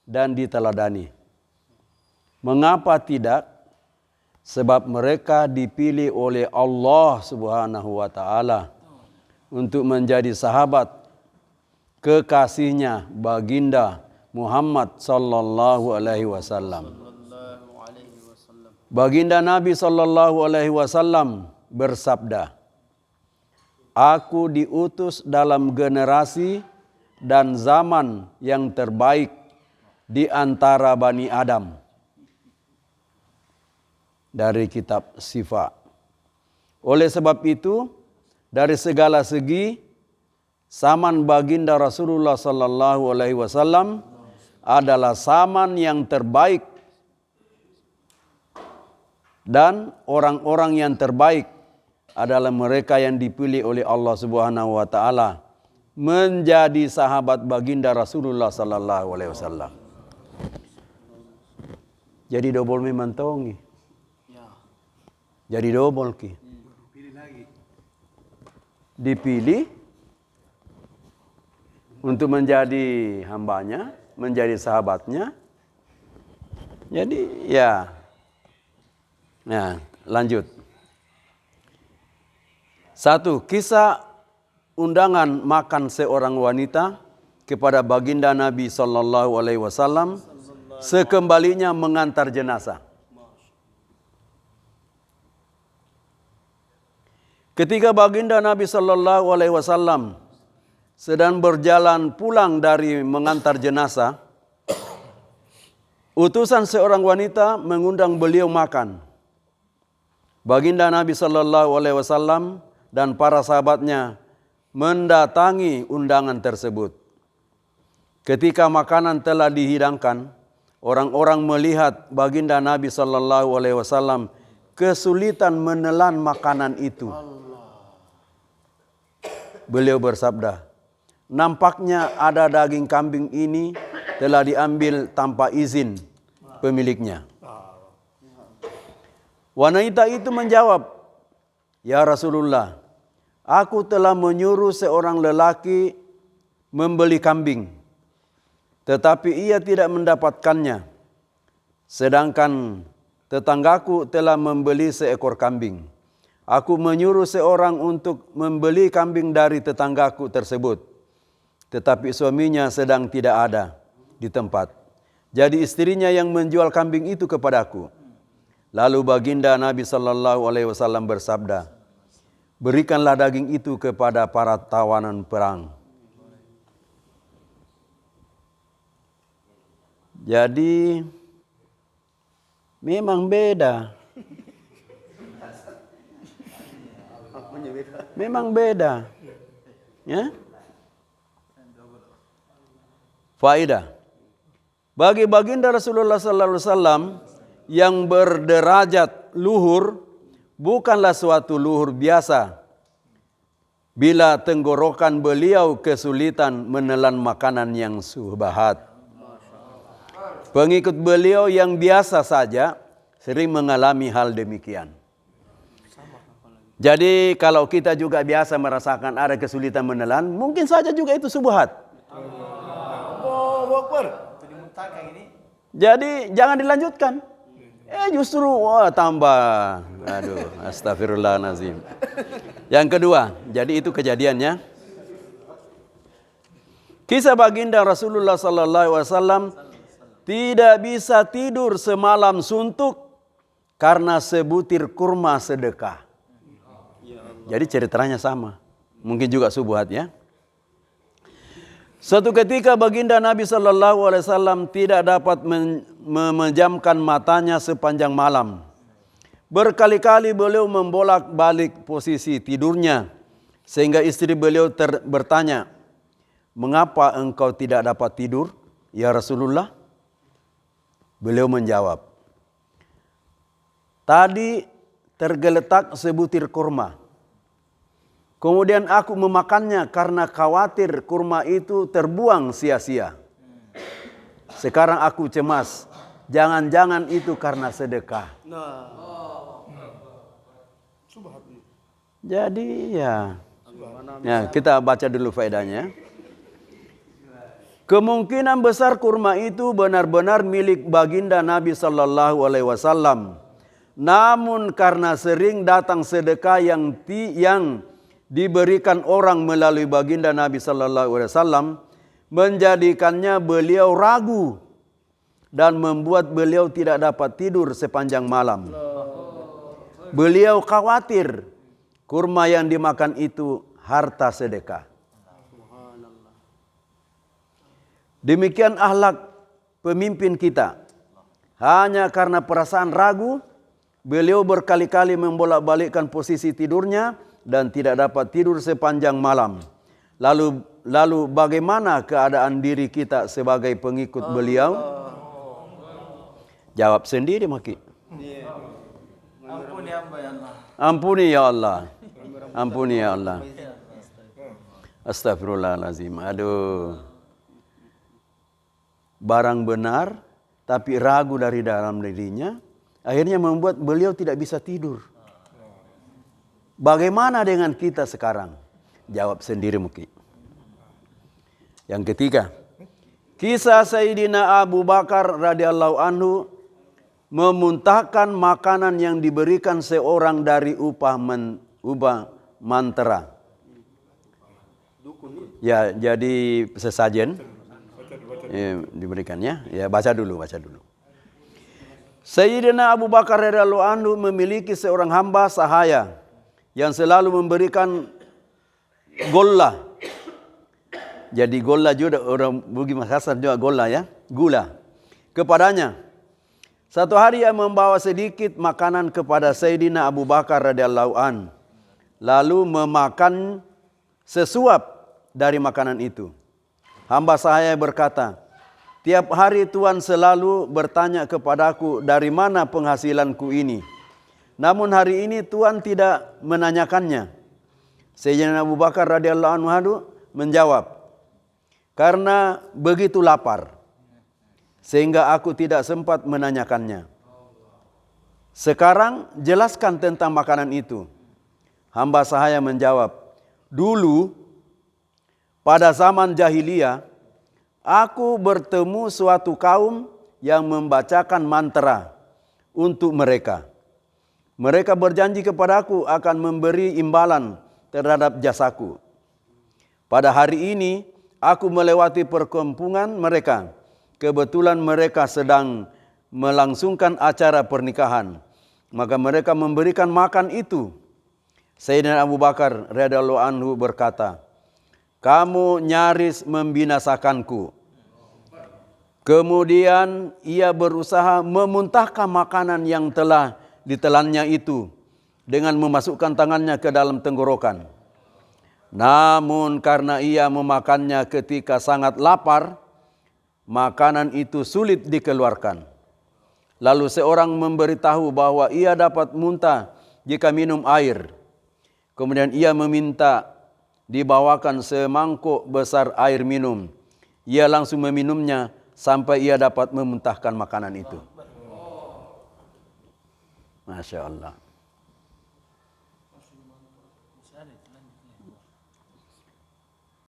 dan diteladani. Mengapa tidak? Sebab mereka dipilih oleh Allah Subhanahu wa taala untuk menjadi sahabat kekasihnya baginda Muhammad sallallahu alaihi wasallam. Baginda Nabi sallallahu alaihi wasallam bersabda, "Aku diutus dalam generasi dan zaman yang terbaik di antara Bani Adam." Dari kitab Syifa. Oleh sebab itu, dari segala segi, zaman baginda Rasulullah sallallahu alaihi wasallam adalah zaman yang terbaik, dan orang-orang yang terbaik adalah mereka yang dipilih oleh Allah Subhanahu wa taala menjadi sahabat baginda Rasulullah sallallahu alaihi wasallam. Jadi double memang tongi. Jadi double ki. Dipilih untuk menjadi hambanya, menjadi sahabatnya. Jadi ya. Nah, lanjut. 1. Kisah undangan makan seorang wanita kepada baginda Nabi sallallahu alaihi wasallam sekembalinya mengantar jenazah. Ketika baginda Nabi sallallahu alaihi wasallam sedang berjalan pulang dari mengantar jenazah, utusan seorang wanita mengundang beliau makan. Baginda Nabi sallallahu alaihi wasallam dan para sahabatnya mendatangi undangan tersebut. Ketika makanan telah dihidangkan, orang-orang melihat baginda Nabi sallallahu alaihi wasallam kesulitan menelan makanan itu. Beliau bersabda, "Nampaknya ada daging kambing ini telah diambil tanpa izin pemiliknya." Wanita itu menjawab, "Ya Rasulullah, aku telah menyuruh seorang lelaki membeli kambing, tetapi ia tidak mendapatkannya. Sedangkan tetanggaku telah membeli seekor kambing. Aku menyuruh seorang untuk membeli kambing dari tetanggaku tersebut, tetapi suaminya sedang tidak ada di tempat. Jadi istrinya yang menjual kambing itu kepadaku." Lalu baginda Nabi sallallahu alaihi wasallam bersabda, "Berikanlah daging itu kepada para tawanan perang." Jadi memang beda. Memang beda. Ya? Faedah. Bagi baginda Rasulullah sallallahu alaihi wasallam yang berderajat luhur bukanlah suatu luhur biasa bila tenggorokan beliau kesulitan menelan makanan yang subhat. Pengikut beliau yang biasa saja sering mengalami hal demikian. Jadi kalau kita juga biasa merasakan ada kesulitan menelan, mungkin saja juga itu subhat. Jadi jangan dilanjutkan. Justru tambah. Aduh, astagfirullahaladzim. Yang kedua, jadi itu kejadiannya. Kisah baginda Rasulullah sallallahu alaihi wasallam tidak bisa tidur semalam suntuk karena sebutir kurma sedekah. Jadi ceritanya sama. Mungkin juga subhat ya. Suatu ketika baginda Nabi sallallahu alaihi wasallam tidak dapat memejamkan matanya sepanjang malam. Berkali-kali beliau membolak-balik posisi tidurnya sehingga istri beliau bertanya, "Mengapa engkau tidak dapat tidur, ya Rasulullah?" Beliau menjawab, "Tadi tergeletak sebutir kurma. Kemudian aku memakannya karena khawatir kurma itu terbuang sia-sia. Sekarang aku cemas, jangan-jangan itu karena sedekah." Jadi ya kita baca dulu faedahnya. Kemungkinan besar kurma itu benar-benar milik baginda Nabi sallallahu alaihi wasallam. Namun karena sering datang sedekah yang diberikan orang melalui baginda Nabi sallallahu alaihi wasallam, menjadikannya beliau ragu dan membuat beliau tidak dapat tidur sepanjang malam. Beliau khawatir kurma yang dimakan itu harta sedekah. Demikian akhlak pemimpin kita. Hanya karena perasaan ragu, beliau berkali-kali membolak-balikkan posisi tidurnya dan tidak dapat tidur sepanjang malam. Lalu bagaimana keadaan diri kita sebagai pengikut beliau? Jawab sendiri, Maki. Ampuni hamba ya Allah. Ampuni ya Allah. Ampuni ya Allah. Astagfirullahalazim. Aduh. Barang benar tapi ragu dari dalam dirinya, akhirnya membuat beliau tidak bisa tidur. Bagaimana dengan kita sekarang? Jawab sendiri, Muki. Yang ketiga, kisah Sayyidina Abu Bakar radhiyallahu anhu memuntahkan makanan yang diberikan seorang dari upah mantera. Ya, jadi sesajen. Ya, diberikannya. Ya, baca dulu. Sayyidina Abu Bakar radhiyallahu anhu memiliki seorang hamba sahaya yang selalu memberikan golla. Jadi golla juga orang Bugis Makassar juga golla ya, gula kepadanya. Satu hari ia membawa sedikit makanan kepada Sayyidina Abu Bakar radhiyallahu an, lalu memakan sesuap dari makanan itu. Hamba sahaya berkata, "Tiap hari Tuan selalu bertanya kepadaku dari mana penghasilanku ini. Namun hari ini Tuan tidak menanyakannya." Sayyidina Abu Bakar radhiyallahu anhu menjawab, "Karena begitu lapar, sehingga aku tidak sempat menanyakannya. Sekarang jelaskan tentang makanan itu." Hamba sahaya menjawab, "Dulu pada zaman jahiliyah, aku bertemu suatu kaum yang membacakan mantra untuk mereka. Mereka berjanji kepadaku akan memberi imbalan terhadap jasaku. Pada hari ini, aku melewati perkampungan mereka. Kebetulan mereka sedang melangsungkan acara pernikahan. Maka mereka memberikan makan itu." Sayyidina Abu Bakar radhiyallahu anhu berkata, "Kamu nyaris membinasakanku." Kemudian ia berusaha memuntahkan makanan yang telah ditelannya itu dengan memasukkan tangannya ke dalam tenggorokan. Namun karena ia memakannya ketika sangat lapar, makanan itu sulit dikeluarkan. Lalu seorang memberitahu bahwa ia dapat muntah jika minum air. Kemudian ia meminta dibawakan semangkuk besar air minum. Ia langsung meminumnya sampai ia dapat memuntahkan makanan itu. Masya Allah.